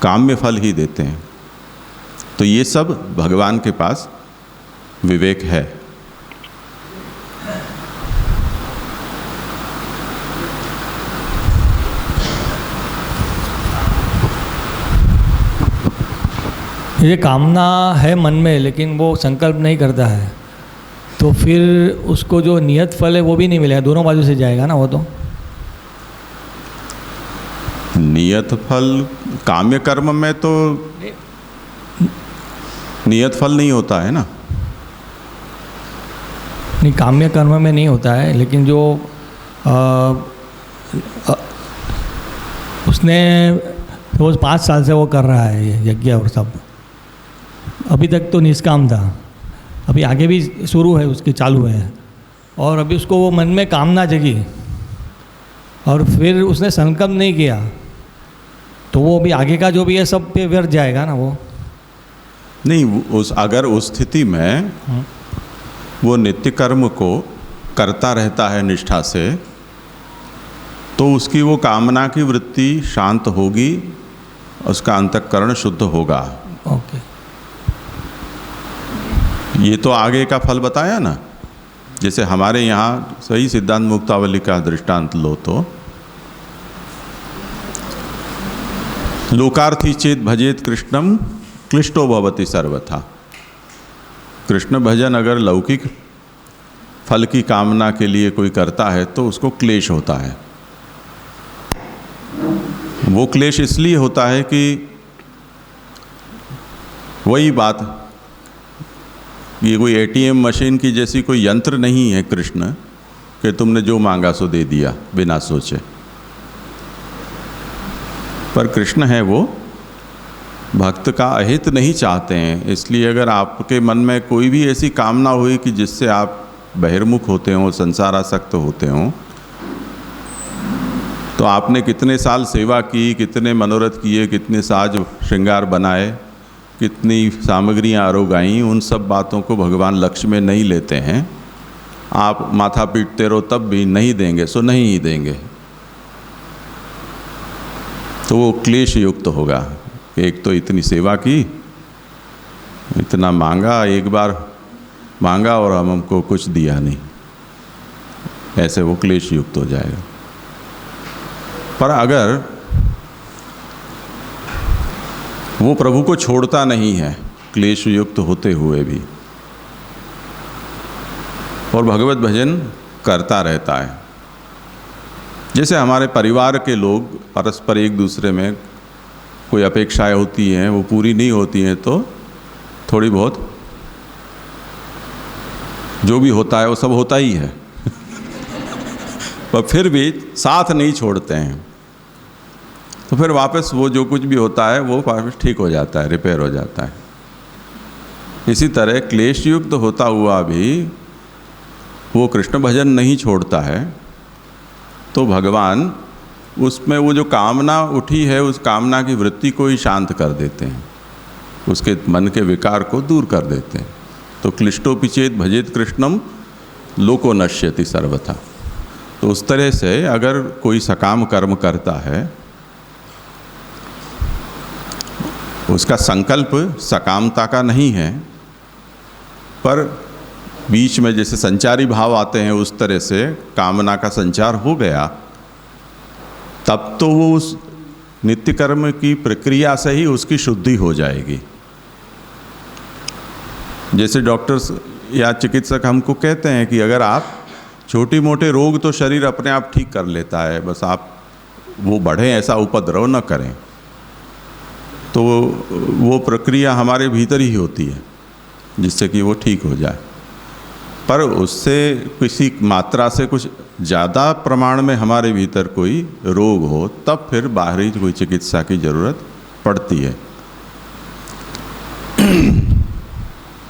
काम्य फल ही देते हैं। तो ये सब भगवान के पास विवेक है। ये कामना है मन में लेकिन वो संकल्प नहीं करता है, तो फिर उसको जो नियत फल है वो भी नहीं मिलेगा, दोनों बाजू से जाएगा ना वो तो। नियत फल काम्य कर्म में तो नियत फल नहीं होता है ना। नहीं, काम्य कर्म में नहीं होता है, लेकिन जो उसने रोज़ 5 साल से वो कर रहा है ये यज्ञ और सब, अभी तक तो निष्काम था, अभी आगे भी शुरू है उसकी चालू है, और अभी उसको वो मन में कामना जगी और फिर उसने संकल्प नहीं किया, तो वो अभी आगे का जो भी है सब पे व्यर्थ जाएगा ना वो। नहीं, अगर उस स्थिति में वो नित्य कर्म को करता रहता है निष्ठा से, तो उसकी वो कामना की वृत्ति शांत होगी, उसका अंतःकरण शुद्ध होगा। ओके, ये तो आगे का फल बताया ना। जैसे हमारे यहाँ सही सिद्धांत मुक्तावली का दृष्टांत लो तो, लोकार्थी चेत भजेत कृष्णम क्लिष्टो भवति सर्वथा। कृष्ण भजन अगर लौकिक फल की कामना के लिए कोई करता है तो उसको क्लेश होता है। वो क्लेश इसलिए होता है कि वही बात, ये कोई एटीएम मशीन की जैसी कोई यंत्र नहीं है कृष्ण कि तुमने जो मांगा सो दे दिया बिना सोचे। पर कृष्ण है वो भक्त का अहित नहीं चाहते हैं। इसलिए अगर आपके मन में कोई भी ऐसी कामना हुई कि जिससे आप बहिर्मुख होते हो, संसारासक्त होते हो, तो आपने कितने साल सेवा की, कितने मनोरथ किए, कितने साज श्रृंगार बनाए, कितनी सामग्रियाँ आरोगाई, उन सब बातों को भगवान लक्ष्य में नहीं लेते हैं। आप माथा पीटते रहो तब भी नहीं देंगे सो नहीं ही देंगे, तो वो क्लेश युक्त होगा कि एक तो इतनी सेवा की, इतना मांगा, एक बार मांगा और हमको कुछ दिया नहीं, ऐसे वो क्लेश युक्त हो जाएगा। पर अगर वो प्रभु को छोड़ता नहीं है क्लेश युक्त होते हुए भी, और भगवत भजन करता रहता है, जैसे हमारे परिवार के लोग परस्पर एक दूसरे में कोई अपेक्षाएं होती हैं, वो पूरी नहीं होती हैं तो थोड़ी बहुत जो भी होता है वो सब होता ही है पर फिर भी साथ नहीं छोड़ते हैं, तो फिर वापस वो जो कुछ भी होता है वो वापस ठीक हो जाता है, रिपेयर हो जाता है। इसी तरह क्लेश युक्त होता हुआ भी वो कृष्ण भजन नहीं छोड़ता है, तो भगवान उसमें वो जो कामना उठी है उस कामना की वृत्ति को ही शांत कर देते हैं, उसके मन के विकार को दूर कर देते हैं। तो क्लिष्टोपि चेत भजेत कृष्णम लोको नश्यति सर्वथा। तो उस तरह से अगर कोई सकाम कर्म करता है, उसका संकल्प सकामता का नहीं है, पर बीच में जैसे संचारी भाव आते हैं उस तरह से कामना का संचार हो गया, तब तो वो उस नित्य कर्म की प्रक्रिया से ही उसकी शुद्धि हो जाएगी। जैसे डॉक्टर्स या चिकित्सक हमको कहते हैं कि अगर आप छोटी मोटे रोग तो शरीर अपने आप ठीक कर लेता है, बस आप वो बढ़े ऐसा उपद्रव न करें, तो वो प्रक्रिया हमारे भीतर ही होती है जिससे कि वो ठीक हो जाए। पर उससे किसी मात्रा से कुछ ज़्यादा प्रमाण में हमारे भीतर कोई रोग हो, तब फिर बाहरी कोई चिकित्सा की ज़रूरत पड़ती है।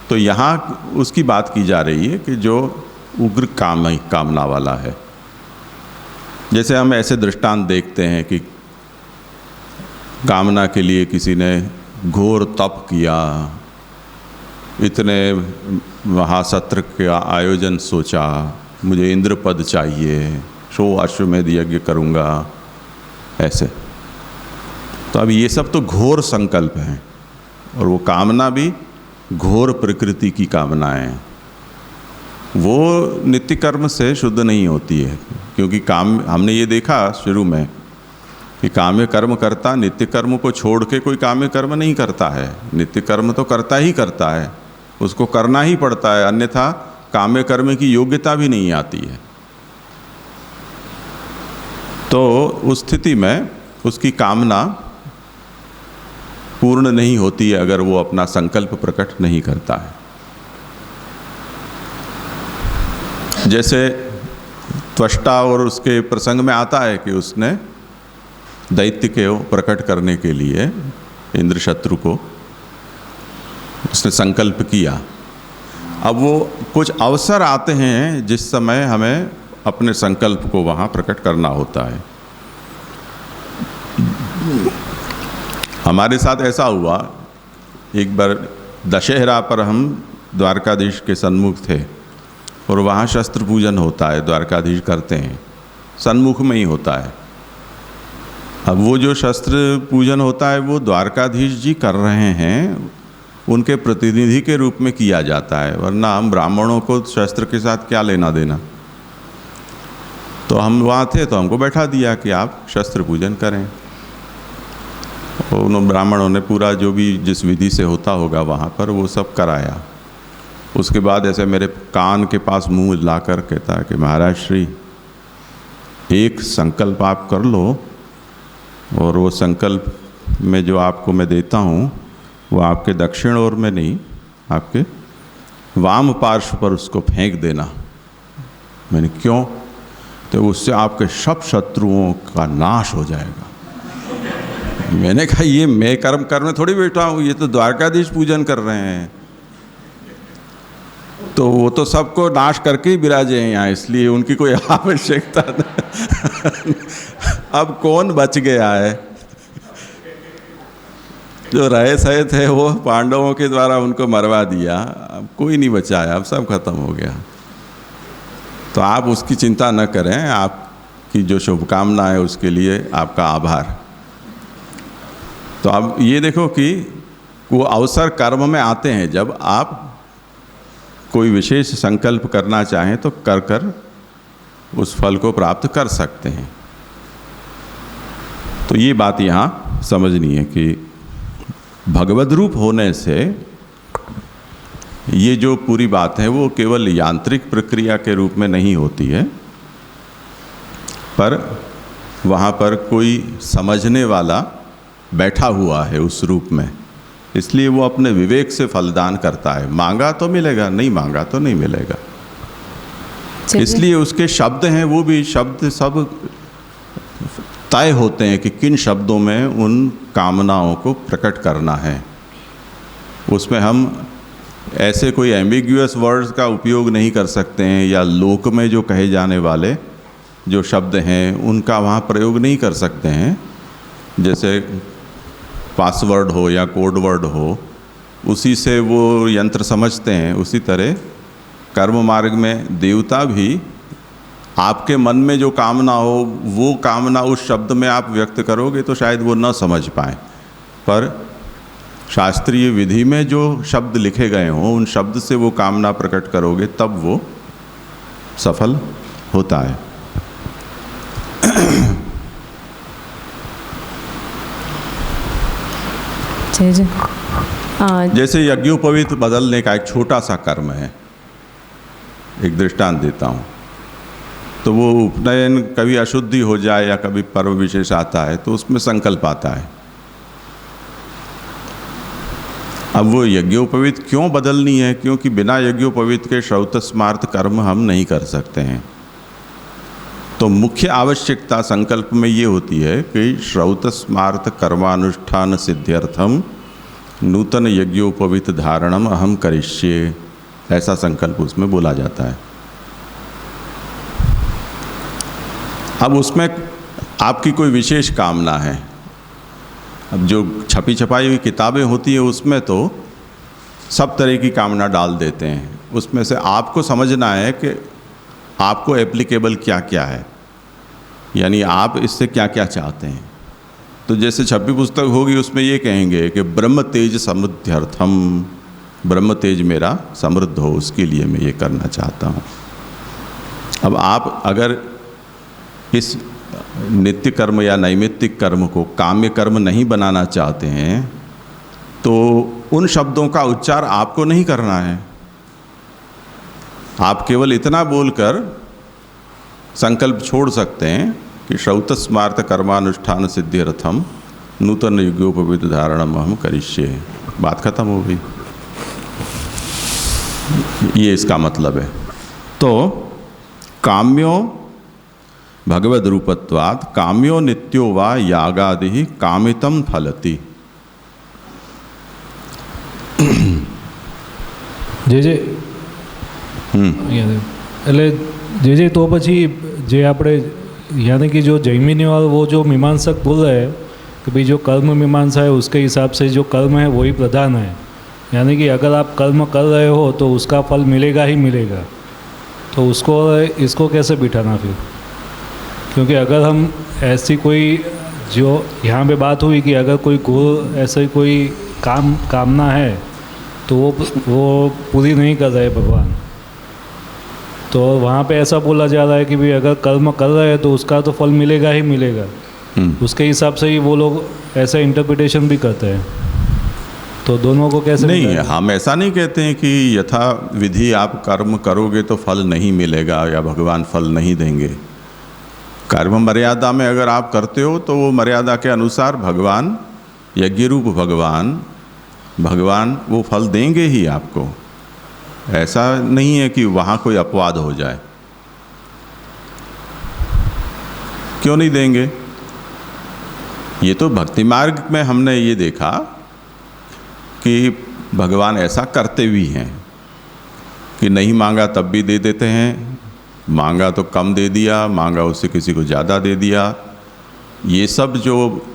तो यहाँ उसकी बात की जा रही है कि जो उग्र कामना वाला है। जैसे हम ऐसे दृष्टांत देखते हैं कि कामना के लिए किसी ने घोर तप किया, इतने महासत्र का आयोजन सोचा, मुझे इंद्र पद चाहिए, 100 अश्वमेध यज्ञ करूँगा, ऐसे। तो अब ये सब तो घोर संकल्प हैं, और वो कामना भी घोर प्रकृति की कामनाएं हैं। वो नित्य कर्म से शुद्ध नहीं होती है, क्योंकि काम, हमने ये देखा शुरू में कि काम्य कर्म करता नित्य कर्म को छोड़ के कोई काम्य कर्म नहीं करता है। नित्य कर्म तो करता ही करता है, उसको करना ही पड़ता है, अन्यथा काम्य कर्म की योग्यता भी नहीं आती है। तो उस स्थिति में उसकी कामना पूर्ण नहीं होती है अगर वो अपना संकल्प प्रकट नहीं करता है। जैसे त्वष्टा और उसके प्रसंग में आता है कि उसने दैत्य को प्रकट करने के लिए इंद्रशत्रु को उसने संकल्प किया। अब वो कुछ अवसर आते हैं जिस समय हमें अपने संकल्प को वहाँ प्रकट करना होता है। हमारे साथ ऐसा हुआ, एक बार दशहरा पर हम द्वारकाधीश के सन्मुख थे और वहाँ शस्त्र पूजन होता है, द्वारकाधीश करते हैं, सन्मुख में ही होता है। अब वो जो शस्त्र पूजन होता है वो द्वारकाधीश जी कर रहे हैं, उनके प्रतिनिधि के रूप में किया जाता है, वरना हम ब्राह्मणों को शस्त्र के साथ क्या लेना देना। तो हम वहाँ थे तो हमको बैठा दिया कि आप शस्त्र पूजन करें। उन ब्राह्मणों ने पूरा जो भी जिस विधि से होता होगा वहाँ पर वो सब कराया। उसके बाद ऐसे मेरे कान के पास मुंह लाकर कहता है कि महाराज श्री, एक संकल्प आप कर लो और वो संकल्प में जो आपको मैं देता हूँ वो आपके दक्षिण ओर में नहीं, आपके वाम पार्श्व पर उसको फेंक देना। मैंने क्यों? तो उससे आपके सब शत्रुओं का नाश हो जाएगा। मैंने कहा ये मैं कर्म करने थोड़ी बैठा हूँ, ये तो द्वारकाधीश पूजन कर रहे हैं, तो वो तो सबको नाश करके ही विराजे हैं यहाँ, इसलिए उनकी कोई आवश्यकता नहीं। अब कौन बच गया है? जो रहे सहे थे वो पांडवों के द्वारा उनको मरवा दिया, अब कोई नहीं बचा है, अब सब खत्म हो गया। तो आप उसकी चिंता न करें, आपकी जो शुभकामना है उसके लिए आपका आभार। तो अब ये देखो कि वो अवसर कर्म में आते हैं, जब आप कोई विशेष संकल्प करना चाहें तो कर कर उस फल को प्राप्त कर सकते हैं। तो ये बात यहाँ समझनी है कि भगवद रूप होने से ये जो पूरी बात है वो केवल यांत्रिक प्रक्रिया के रूप में नहीं होती है, पर वहाँ पर कोई समझने वाला बैठा हुआ है उस रूप में, इसलिए वो अपने विवेक से फलदान करता है। मांगा तो मिलेगा, नहीं मांगा तो नहीं मिलेगा। इसलिए उसके शब्द हैं, वो भी शब्द सब तय होते हैं कि किन शब्दों में उन कामनाओं को प्रकट करना है। उसमें हम ऐसे कोई एम्बिग्यूअस वर्ड्स का उपयोग नहीं कर सकते हैं, या लोक में जो कहे जाने वाले जो शब्द हैं उनका वहाँ प्रयोग नहीं कर सकते हैं। जैसे पासवर्ड हो या कोड वर्ड हो, उसी से वो यंत्र समझते हैं। उसी तरह कर्म मार्ग में देवता भी आपके मन में जो कामना हो वो कामना उस शब्द में आप व्यक्त करोगे तो शायद वो न समझ पाए, पर शास्त्रीय विधि में जो शब्द लिखे गए हों उन शब्द से वो कामना प्रकट करोगे तब वो सफल होता है। जैसे यज्ञोपवीत बदलने का एक छोटा सा कर्म है, एक दृष्टांत देता हूँ। तो वो उपनयन कभी अशुद्धि हो जाए या कभी पर्व विशेष आता है तो उसमें संकल्प आता है। अब वो यज्ञोपवीत क्यों बदलनी है? क्योंकि बिना यज्ञोपवीत के श्रौत स्मार्त कर्म हम नहीं कर सकते हैं। तो मुख्य आवश्यकता संकल्प में ये होती है कि श्रौत स्मार्त कर्मानुष्ठान सिद्ध्यर्थम नूतन यज्ञोपवीत धारणम अहम करिष्ये, ऐसा संकल्प उसमें बोला जाता है। अब उसमें आपकी कोई विशेष कामना है। अब जो छपी छपाई हुई किताबें होती है उसमें तो सब तरह की कामना डाल देते हैं। उसमें से आपको समझना है कि आपको एप्लीकेबल क्या क्या है, यानी आप इससे क्या क्या चाहते हैं। तो जैसे छपी पुस्तक होगी उसमें ये कहेंगे कि ब्रह्म तेज समृद्ध्यर्थम, ब्रह्म तेज मेरा समृद्ध हो उसके लिए मैं ये करना चाहता हूँ। अब आप अगर इस नित्य कर्म या नैमित्तिक कर्म को काम्य कर्म नहीं बनाना चाहते हैं तो उन शब्दों का उच्चार आपको नहीं करना है। आप केवल इतना बोलकर संकल्प छोड़ सकते हैं कि श्रौत स्मार्त कर्मानुष्ठान सिद्ध्यर्थम नूतन युगोपवित धारणम हम करिष्ये, बात खत्म हो गई। ये इसका मतलब है। तो काम्यो भगवद रूपत्वात् काम्यो नित्यो वा यागादि कामितम फलति। જે એટલે જે तो પછી જે આપણે यानी कि जो जैमिनी और वो जो मीमांसक बोल रहे हैं कि भाई जो कर्म मीमांसा है उसके हिसाब से जो कर्म है वही प्रधान है, यानी कि अगर आप कर्म कर रहे हो तो उसका फल मिलेगा ही मिलेगा, तो उसको इसको कैसे बिठाना फिर? क्योंकि अगर हम ऐसी कोई जो यहाँ पे बात हुई कि अगर कोई गुरु ऐसे कोई कामना है तो वो पूरी नहीं कर रहे भगवान, तो वहाँ पे ऐसा बोला जा रहा है कि भाई अगर कर्म कर रहे हैं तो उसका तो फल मिलेगा ही मिलेगा। उसके हिसाब से ही वो लोग ऐसा इंटरप्रिटेशन भी करते हैं, तो दोनों को कैसे? नहीं, हम ऐसा नहीं कहते हैं कि यथा विधि आप कर्म करोगे तो फल नहीं मिलेगा या भगवान फल नहीं देंगे। कर्म मर्यादा में अगर आप करते हो तो वो मर्यादा के अनुसार भगवान, यज्ञ रूप भगवान वो फल देंगे ही आपको। ऐसा नहीं है कि वहाँ कोई अपवाद हो जाए। क्यों नहीं देंगे? ये तो भक्ति मार्ग में हमने ये देखा कि भगवान ऐसा करते भी हैं कि नहीं मांगा तब भी दे देते हैं, मांगा तो कम दे दिया, मांगा उससे किसी को ज़्यादा दे दिया। ये सब जो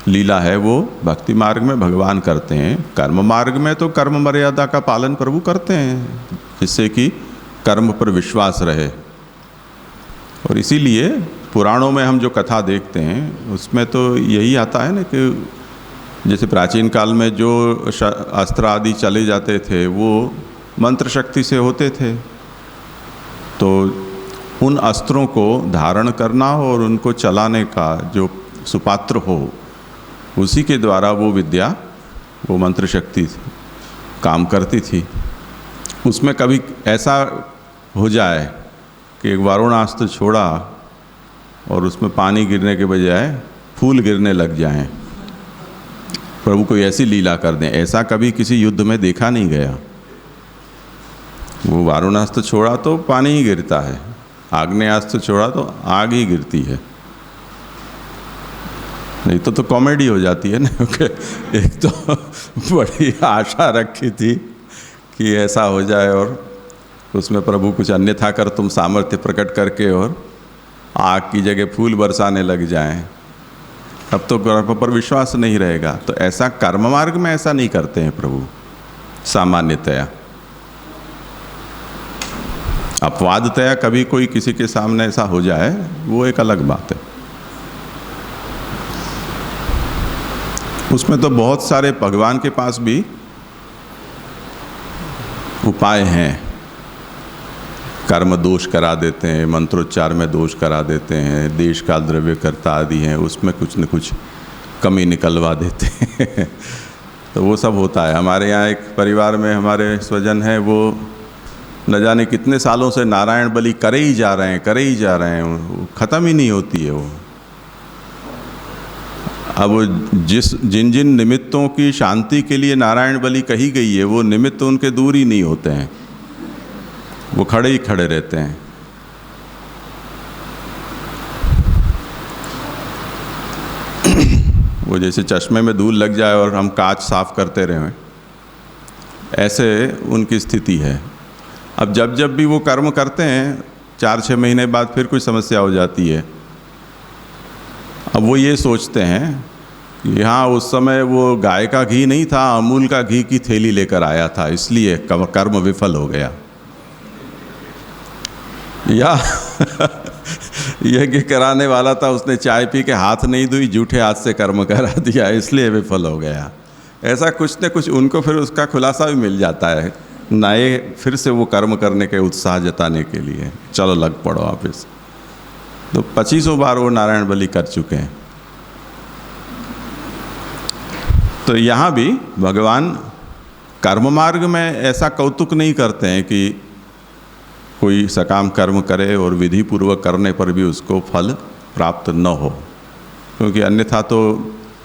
लीला है वो भक्ति मार्ग में भगवान करते हैं। कर्म मार्ग में तो कर्म मर्यादा का पालन प्रभु करते हैं जिससे कि कर्म पर विश्वास रहे। और इसीलिए पुराणों में हम जो कथा देखते हैं उसमें तो यही आता है ना कि जैसे प्राचीन काल में जो अस्त्र आदि चले जाते थे वो मंत्र शक्ति से होते थे, तो उन अस्त्रों को धारण करना हो और उनको चलाने का जो सुपात्र हो उसी के द्वारा वो विद्या, वो मंत्र शक्ति काम करती थी। उसमें कभी ऐसा हो जाए कि एक वारुणास्त्र छोड़ा और उसमें पानी गिरने के बजाय फूल गिरने लग जाएं, प्रभु कोई ऐसी लीला कर दें, ऐसा कभी किसी युद्ध में देखा नहीं गया। वो वारुणास्त्र छोड़ा तो पानी ही गिरता है, आग्नेयास्त्र छोड़ा तो आग ही गिरती है। नहीं तो कॉमेडी हो जाती है ना, क्योंकि एक तो बड़ी आशा रखी थी कि ऐसा हो जाए और उसमें प्रभु कुछ अन्यथा कर तुम सामर्थ्य प्रकट करके और आग की जगह फूल बरसाने लग जाएं, अब तो कर्म पर विश्वास नहीं रहेगा। तो ऐसा कर्म मार्ग में ऐसा नहीं करते हैं प्रभु सामान्यतया। अपवादतया कभी कोई किसी के सामने ऐसा हो जाए वो एक अलग बात है। उसमें तो बहुत सारे भगवान के पास भी उपाय हैं। कर्म दोष करा देते हैं, मंत्रोच्चार में दोष करा देते हैं, देश काल द्रव्य कर्ता आदि हैं उसमें कुछ न कुछ कमी निकलवा देते हैं तो वो सब होता है। हमारे यहाँ एक परिवार में हमारे स्वजन हैं, वो न जाने कितने सालों से नारायण बलि करे ही जा रहे हैं, ख़त्म ही नहीं होती है वो। अब जिन जिन निमित्तों की शांति के लिए नारायण बलि कही गई है वो निमित्त उनके दूर ही नहीं होते हैं, वो खड़े ही खड़े रहते हैं। वो जैसे चश्मे में धूल लग जाए और हम कांच साफ करते रहें, ऐसे उनकी स्थिति है। अब जब जब भी वो कर्म करते हैं 4-6 महीने बाद फिर कोई समस्या हो जाती है। अब वो ये सोचते हैं कि हाँ उस समय वो गाय का घी नहीं था, अमूल का घी की थैली लेकर आया था, इसलिए कर्म विफल हो गया। या यज्ञ कराने वाला था, उसने चाय पी के हाथ नहीं धोई, जूठे हाथ से कर्म करा दिया, इसलिए विफल हो गया। ऐसा कुछ न कुछ उनको फिर उसका खुलासा भी मिल जाता है, नए फिर से वो कर्म करने के उत्साह जताने के लिए, चलो लग पड़ो वापस। तो 25 बार वो नारायण बलि कर चुके हैं। तो यहाँ भी भगवान कर्म मार्ग में ऐसा कौतुक नहीं करते हैं कि कोई सकाम कर्म करे और विधि पूर्वक करने पर भी उसको फल प्राप्त न हो, क्योंकि अन्यथा तो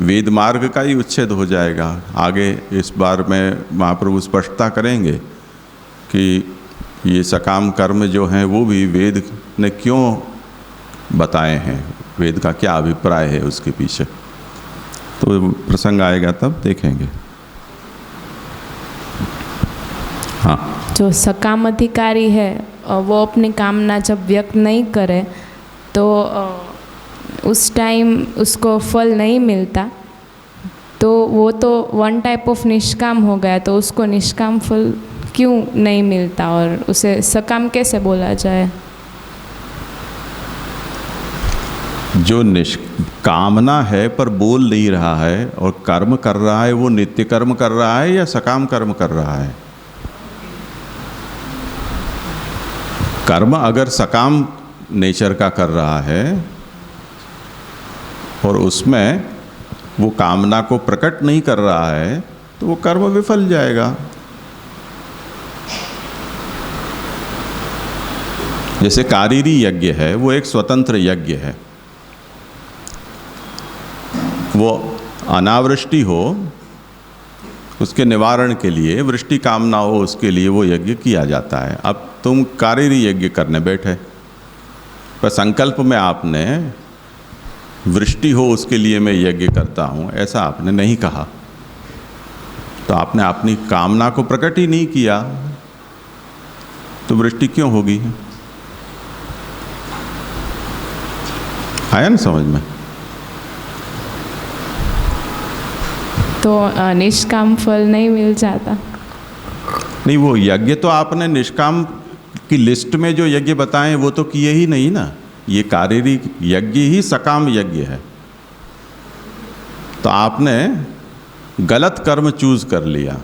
वेद मार्ग का ही उच्छेद हो जाएगा। आगे इस बार में महाप्रभु स्पष्टता करेंगे कि ये सकाम कर्म जो हैं वो भी वेद ने क्यों बताए हैं, वेद का क्या अभिप्राय है उसके पीछे, तो प्रसंग आएगा तब देखेंगे। हाँ, जो सकाम अधिकारी है वो अपनी कामना जब व्यक्त नहीं करे तो उस टाइम उसको फल नहीं मिलता, तो वो तो वन टाइप ऑफ निष्काम हो गया, तो उसको निष्काम फल क्यों नहीं मिलता और उसे सकाम कैसे बोला जाए? जो कामना है पर बोल नहीं रहा है और कर्म कर रहा है, वो नित्य कर्म कर रहा है या सकाम कर्म कर रहा है? कर्म अगर सकाम नेचर का कर रहा है और उसमें वो कामना को प्रकट नहीं कर रहा है, तो वो कर्म विफल जाएगा। जैसे कारीरी यज्ञ है, वो एक स्वतंत्र यज्ञ है, वो अनावृष्टि हो उसके निवारण के लिए, वृष्टि कामना हो उसके लिए वो यज्ञ किया जाता है। अब तुम कारीरी यज्ञ करने बैठे, पर संकल्प में आपने वृष्टि हो उसके लिए मैं यज्ञ करता हूँ ऐसा आपने नहीं कहा, तो आपने अपनी कामना को प्रकट ही नहीं किया, तो वृष्टि क्यों होगी? आया ना समझ में? तो निष्काम फल नहीं मिल जाता? नहीं, वो यज्ञ तो आपने निष्काम की लिस्ट में जो यज्ञ बताए वो तो किए ही नहीं ना। ये कारीरी यज्ञ ही सकाम यज्ञ है, तो आपने गलत कर्म चूज कर लिया,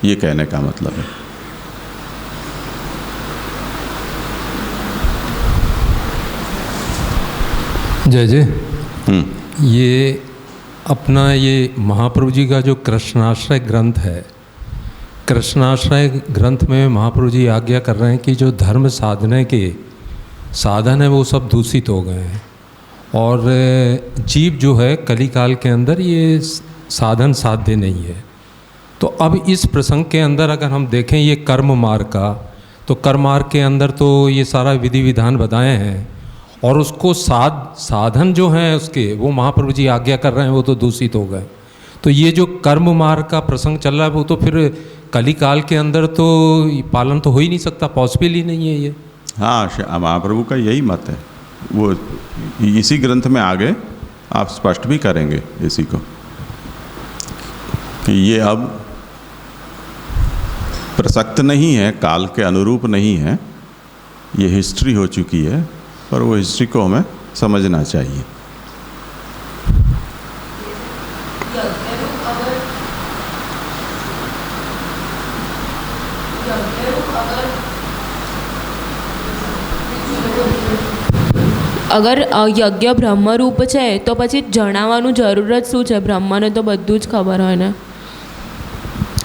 ये कहने का मतलब है। जय जय। ये अपना ये महाप्रभु जी का जो कृष्णाश्रय ग्रंथ है, कृष्णाश्रय ग्रंथ में महाप्रभु जी आज्ञा कर रहे हैं कि जो धर्म साधने के साधन है वो सब दूषित हो गए हैं, और जीव जो है कलिकाल के अंदर ये साधन साध्य नहीं है। तो अब इस प्रसंग के अंदर अगर हम देखें ये कर्म मार्ग का, तो कर्म मार्ग के अंदर तो ये सारा विधि विधान बताए हैं, और उसको साधन जो हैं उसके वो महाप्रभु जी आज्ञा कर रहे हैं वो तो दूषित हो गए। तो ये जो कर्म मार्ग का प्रसंग चल रहा है वो तो फिर कलिकाल के अंदर तो पालन तो हो ही नहीं सकता, पॉसिबल ही नहीं है ये। हाँ, महाप्रभु का यही मत है, वो इसी ग्रंथ में आगे आप स्पष्ट भी करेंगे इसी को, कि ये अब प्रसक्त नहीं है, काल के अनुरूप नहीं है, ये हिस्ट्री हो चुकी है, और वो हिस्ट्री को हमें समझना चाहिए। अगर यज्ञ ब्रह्मरूप है तो પછી જણાવવાનું જરૂરત શું છે? બ્રહ્મને તો બધું જ ખબર હોય ને।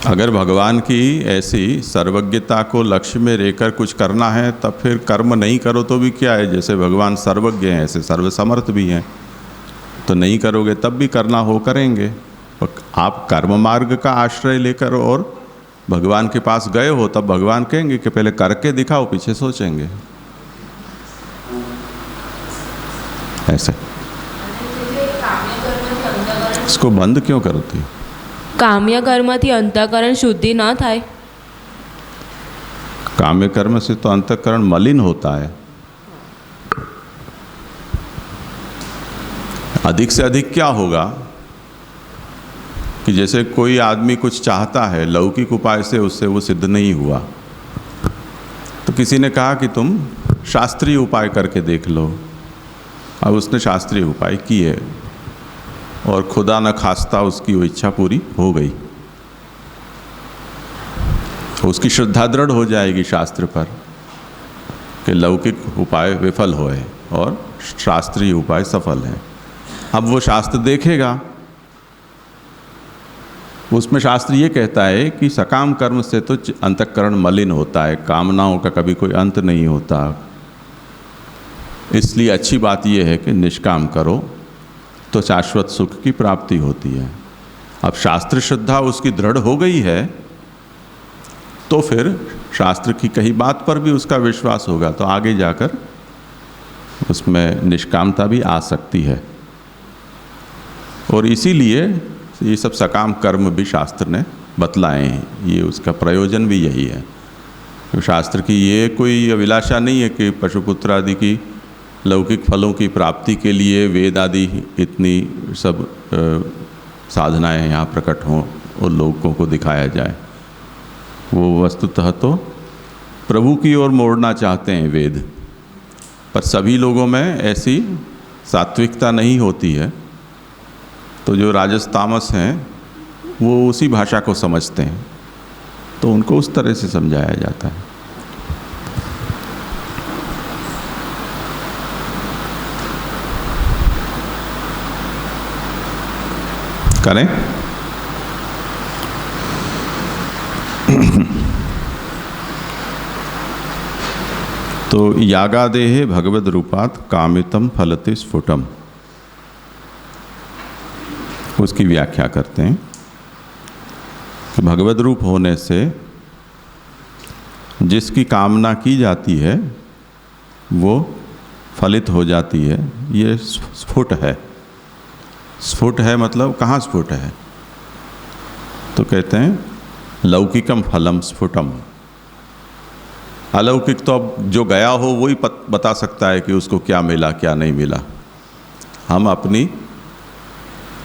अगर भगवान की ऐसी सर्वज्ञता को लक्ष्य में रहकर कुछ करना है तब फिर कर्म नहीं करो तो भी क्या है? जैसे भगवान सर्वज्ञ हैं ऐसे सर्वसमर्थ भी हैं, तो नहीं करोगे तब भी करना हो करेंगे। आप कर्म मार्ग का आश्रय लेकर और भगवान के पास गए हो तब भगवान कहेंगे कि पहले करके दिखाओ, पीछे सोचेंगे। ऐसे इसको बंद क्यों करती? કામ્ય કર્મથી અંતઃકરણ શુદ્ધિ ન થાય? काम्य कर्म से तो अंतःकरण मलिन होता है। अधिक से अधिक क्या होगा कि जैसे कोई आदमी कुछ चाहता है, लौकिक उपाय से उससे वो सिद्ध नहीं हुआ, तो किसी ने कहा कि तुम शास्त्रीय उपाय करके देख लो। अब उसने शास्त्रीय उपाय किए और खुदा न खास्ता उसकी वो इच्छा पूरी हो गई, तो उसकी श्रद्धा दृढ़ हो जाएगी शास्त्र पर कि लौकिक उपाय विफल हुए और शास्त्रीय उपाय सफल है। अब वो शास्त्र देखेगा, उसमें शास्त्र ये कहता है कि सकाम कर्म से तो अंतःकरण मलिन होता है, कामनाओं का कभी कोई अंत नहीं होता, इसलिए अच्छी बात यह है कि निष्काम करो तो शाश्वत सुख की प्राप्ति होती है। अब शास्त्र श्रद्धा उसकी दृढ़ हो गई है तो फिर शास्त्र की कही बात पर भी उसका विश्वास होगा, तो आगे जाकर उसमें निष्कामता भी आ सकती है। और इसीलिए ये सब सकाम कर्म भी शास्त्र ने बतलाए हैं, ये उसका प्रयोजन भी यही है। तो शास्त्र की ये कोई अभिलाषा नहीं है कि पशुपुत्र आदि की लौकिक फलों की प्राप्ति के लिए वेद आदि इतनी सब साधनाएं यहाँ प्रकट हों और लोगों को दिखाया जाए। वो वस्तुतः तो प्रभु की ओर मोड़ना चाहते हैं वेद, पर सभी लोगों में ऐसी सात्विकता नहीं होती है, तो जो राजस तामस हैं वो उसी भाषा को समझते हैं, तो उनको उस तरह से समझाया जाता है। करें तो यागादेह भगवद रूपात कामितम फलति स्फुटम, उसकी व्याख्या करते हैं कि भगवद रूप होने से जिसकी कामना की जाती है वो फलित हो जाती है। ये स्फुट है। स्फुट है मतलब कहाँ स्फुट है? तो कहते हैं लौकिकम फलम स्फुटम। अलौकिक तो अब जो गया हो वही बता सकता है कि उसको क्या मिला क्या नहीं मिला। हम अपनी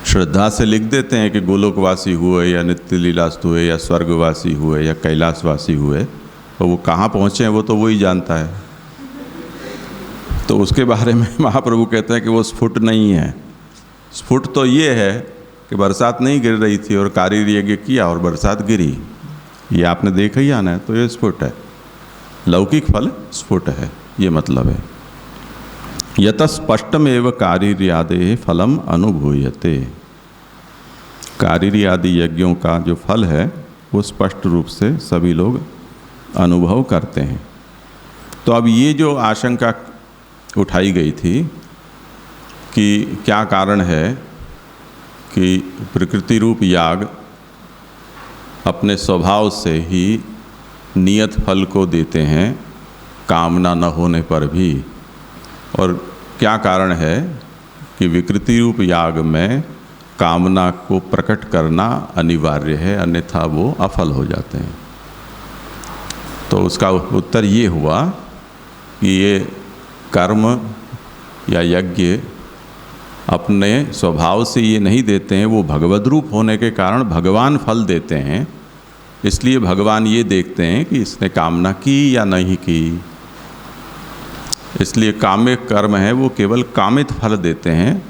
श्रद्धा से लिख देते हैं कि गोलोकवासी हुए या नित्य लीलास्त हुए या स्वर्गवासी हुए या कैलाशवासी हुए, और वो कहाँ पहुँचे हैं वो तो वही जानता है। तो उसके बारे में महाप्रभु कहते हैं कि वो स्फुट नहीं है। स्फुट तो ये है कि बरसात नहीं गिर रही थी और कार्य यज्ञ किया और बरसात गिरी, ये आपने देखा ही आना है, तो ये स्फुट है। लौकिक फल स्फुट है, ये मतलब है। यत स्पष्टमेव कार्यादे फलम अनुभूयते। कार्यादि यज्ञों का जो फल है वो स्पष्ट रूप से सभी लोग अनुभव करते हैं। तो अब ये जो आशंका उठाई गई थी कि क्या कारण है कि प्रकृति रूप याग अपने स्वभाव से ही नियत फल को देते हैं कामना न होने पर भी, और क्या कारण है कि विकृति रूप याग में कामना को प्रकट करना अनिवार्य है, अन्यथा वो अफल हो जाते हैं। तो उसका उत्तर ये हुआ कि ये कर्म या यज्ञ अपने स्वभाव से ये नहीं देते हैं, वो भगवद रूप होने के कारण भगवान फल देते हैं। इसलिए भगवान ये देखते हैं कि इसने कामना की या नहीं की। इसलिए काम्य कर्म है वो केवल कामित फल देते हैं,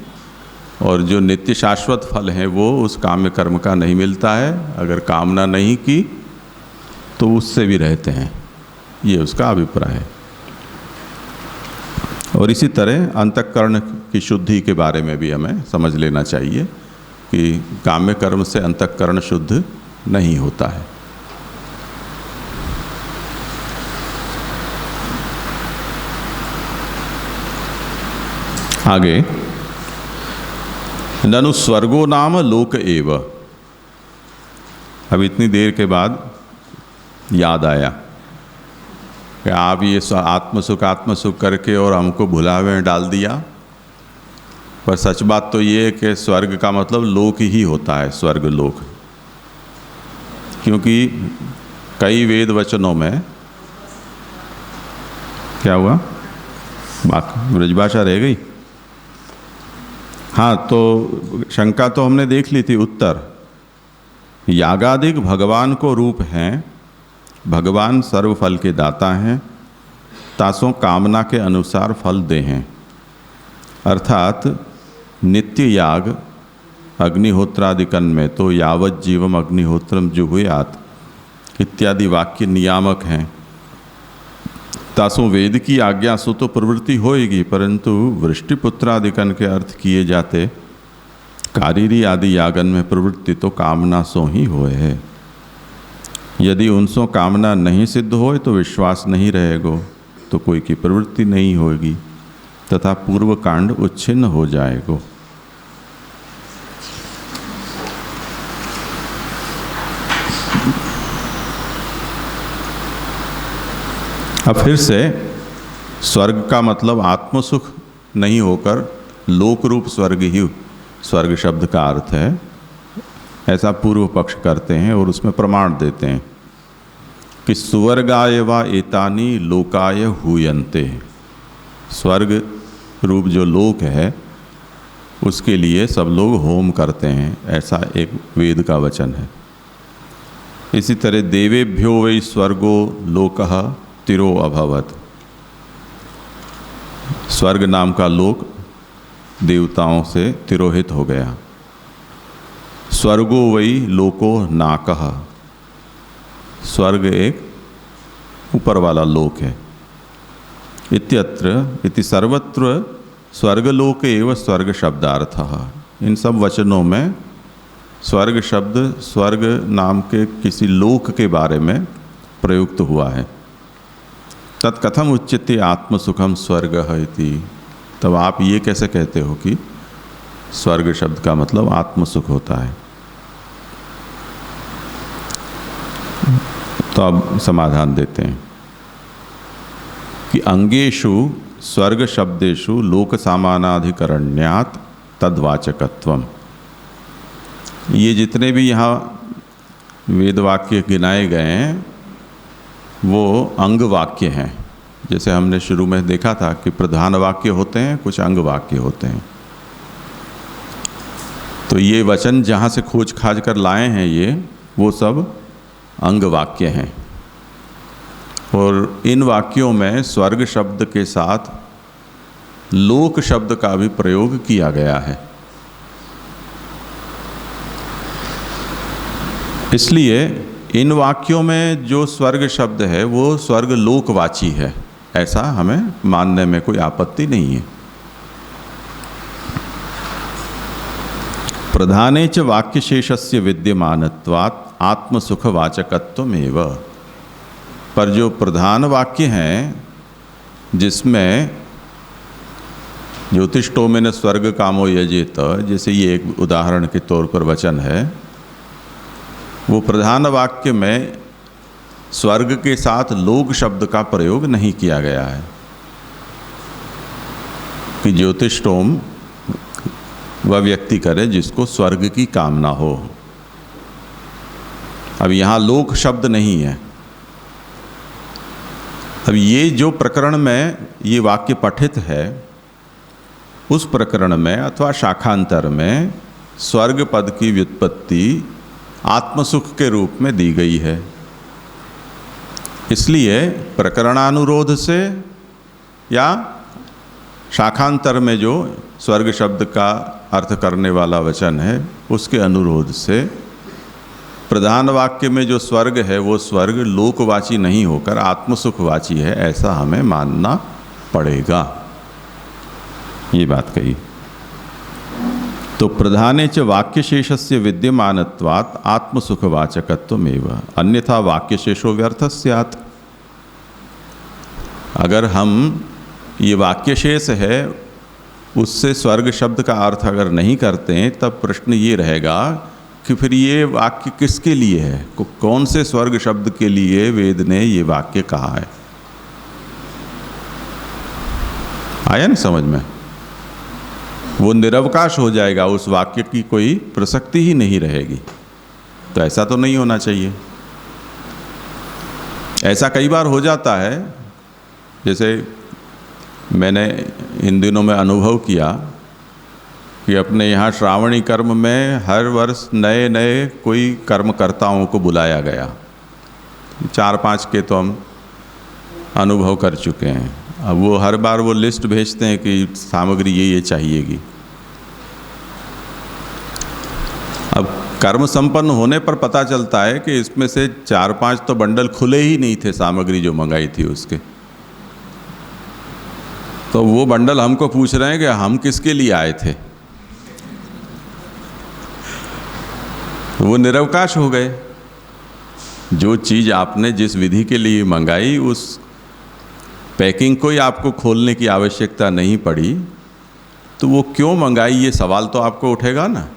और जो नित्य शाश्वत फल है वो उस काम्य कर्म का नहीं मिलता है। अगर कामना नहीं की तो उससे भी रहते हैं, ये उसका अभिप्राय है। और इसी तरह अंतःकरण की शुद्धि के बारे में भी हमें समझ लेना चाहिए कि काम्य कर्म से अंतःकरण शुद्ध नहीं होता है। आगे, ननु स्वर्गो नाम लोक एव। अब इतनी देर के बाद याद आया कि आप ये आत्म सुख करके और हमको भुलावे में डाल दिया। पर सच बात तो ये है कि स्वर्ग का मतलब लोक ही होता है, स्वर्ग लोक। क्योंकि कई वेद वचनों में क्या हुआ, ब्रजभाषा रह गई। हाँ, तो शंका तो हमने देख ली थी। उत्तर, यागादिक भगवान को रूप हैं, भगवान सर्वफल के दाता हैं, तासों कामना के अनुसार फल दे हैं, अर्थात नित्य याग अग्निहोत्रादिकन में तो यावत जीवम अग्निहोत्रम जुहुयात इत्यादि वाक्य नियामक हैं। तासों वेद की आज्ञा सो तो प्रवृत्ति होएगी, परंतु वृष्टिपुत्रादिकन के अर्थ किए जाते कारीरी आदि यागन में प्रवृत्ति तो कामना सो ही होए है। यदि उनसों कामना नहीं सिद्ध होए तो विश्वास नहीं रहेगो, तो कोई की प्रवृत्ति नहीं होगी तथा पूर्व कांड उच्छिन्न हो जाएगो। अब फिर से स्वर्ग का मतलब आत्मसुख नहीं होकर लोक रूप स्वर्ग ही स्वर्ग शब्द का अर्थ है, ऐसा पूर्व पक्ष करते हैं और उसमें प्रमाण देते हैं कि सुवर्गाय वा एतानि लोकाय हूयन्ते। स्वर्ग रूप जो लोक है उसके लिए सब लोग होम करते हैं, ऐसा एक वेद का वचन है। इसी तरह देवेभ्यो वै स्वर्गो लोकः तिरो अभवत्। स्वर्ग नाम का लोक देवताओं से तिरोहित हो गया। स्वर्गो वै लोको नाकः। स्वर्ग एक ऊपर वाला लोक है। इत्यत्र इति सर्वत्र स्वर्गलोक एव स्वर्ग शब्दार्थः। इन सब वचनों में स्वर्ग शब्द स्वर्ग नाम के किसी लोक के बारे में प्रयुक्त हुआ है। तत्कथम उच्यते आत्मसुखम स्वर्ग इति। तब आप ये कैसे कहते हो कि स्वर्ग शब्द का मतलब आत्मसुख होता है? तो अब समाधान देते हैं कि अंगेषु स्वर्ग शब्देषु लोक सामानाधिकरण्यात् तद्वाचकत्वम। ये जितने भी यहाँ वेद वाक्य गिनाए गए हैं वो अंग वाक्य हैं। जैसे हमने शुरू में देखा था कि प्रधान वाक्य होते हैं, कुछ अंग वाक्य होते हैं। तो ये वचन जहाँ से खोज खाज कर लाए हैं ये वो सब अंग वाक्य हैं। और इन वाक्यों में स्वर्ग शब्द के साथ लोक शब्द का भी प्रयोग किया गया है। इसलिए इन वाक्यों में जो स्वर्ग शब्द है वो स्वर्ग लोकवाची है, ऐसा हमें मानने में कोई आपत्ति नहीं है। प्रधाने च वाक्यशेषस्य विद्यमानत्वात् आत्मसुखवाचकत्वमेव। पर जो प्रधान वाक्य हैं जिसमें ज्योतिष्टोमेन स्वर्ग कामो यजेत, जैसे ये एक उदाहरण के तौर पर वचन है, वो प्रधान वाक्य में स्वर्ग के साथ लोक शब्द का प्रयोग नहीं किया गया है कि ज्योतिष्टोम वह व्यक्ति करे जिसको स्वर्ग की कामना हो। अब यहाँ लोक शब्द नहीं है। अब ये जो प्रकरण में ये वाक्य पठित है उस प्रकरण में अथवा शाखांतर में स्वर्ग पद की व्युत्पत्ति आत्मसुख के रूप में दी गई है। इसलिए प्रकरणानुरोध से या शाखांतर में जो स्वर्ग शब्द का अर्थ करने वाला वचन है उसके अनुरोध से प्रधान वाक्य में जो स्वर्ग है वो स्वर्ग लोकवाची नहीं होकर आत्मसुखवाची है, ऐसा हमें मानना पड़ेगा। ये बात कही। तो प्रधाने च वाक्यशेषस्य विद्यमानत्वात् आत्मसुखवाचकत्वमेव, अन्यथा वाक्यशेषो व्यर्थ स्यात्। अगर हम ये वाक्यशेष है उससे स्वर्ग शब्द का अर्थ अगर नहीं करते हैं तब प्रश्न ये रहेगा कि फिर ये वाक्य किसके लिए है, कौन से स्वर्ग शब्द के लिए वेद ने ये वाक्य कहा है। आया नहीं समझ में? वो निरवकाश हो जाएगा, उस वाक्य की कोई प्रसक्ति ही नहीं रहेगी। तो ऐसा तो नहीं होना चाहिए। ऐसा कई बार हो जाता है, जैसे मैंने इन दिनों में अनुभव किया कि अपने यहाँ श्रावणी कर्म में हर वर्ष नए नए कोई कर्मकर्ताओं को बुलाया गया। 4-5 के तो हम अनुभव कर चुके हैं। अब वो हर बार वो लिस्ट भेजते हैं कि सामग्री ये चाहिएगी। अब कर्म संपन्न होने पर पता चलता है कि इसमें से 4-5 तो बंडल खुले ही नहीं थे सामग्री जो मंगाई थी उसके। तो वो बंडल हमको पूछ रहे हैं कि हम किसके लिए आए थे। वो निरवकाश हो गए। जो चीज़ आपने जिस विधि के लिए मंगाई उस पैकिंग को ही आपको खोलने की आवश्यकता नहीं पड़ी, तो वो क्यों मंगाई, ये सवाल तो आपको उठेगा ना।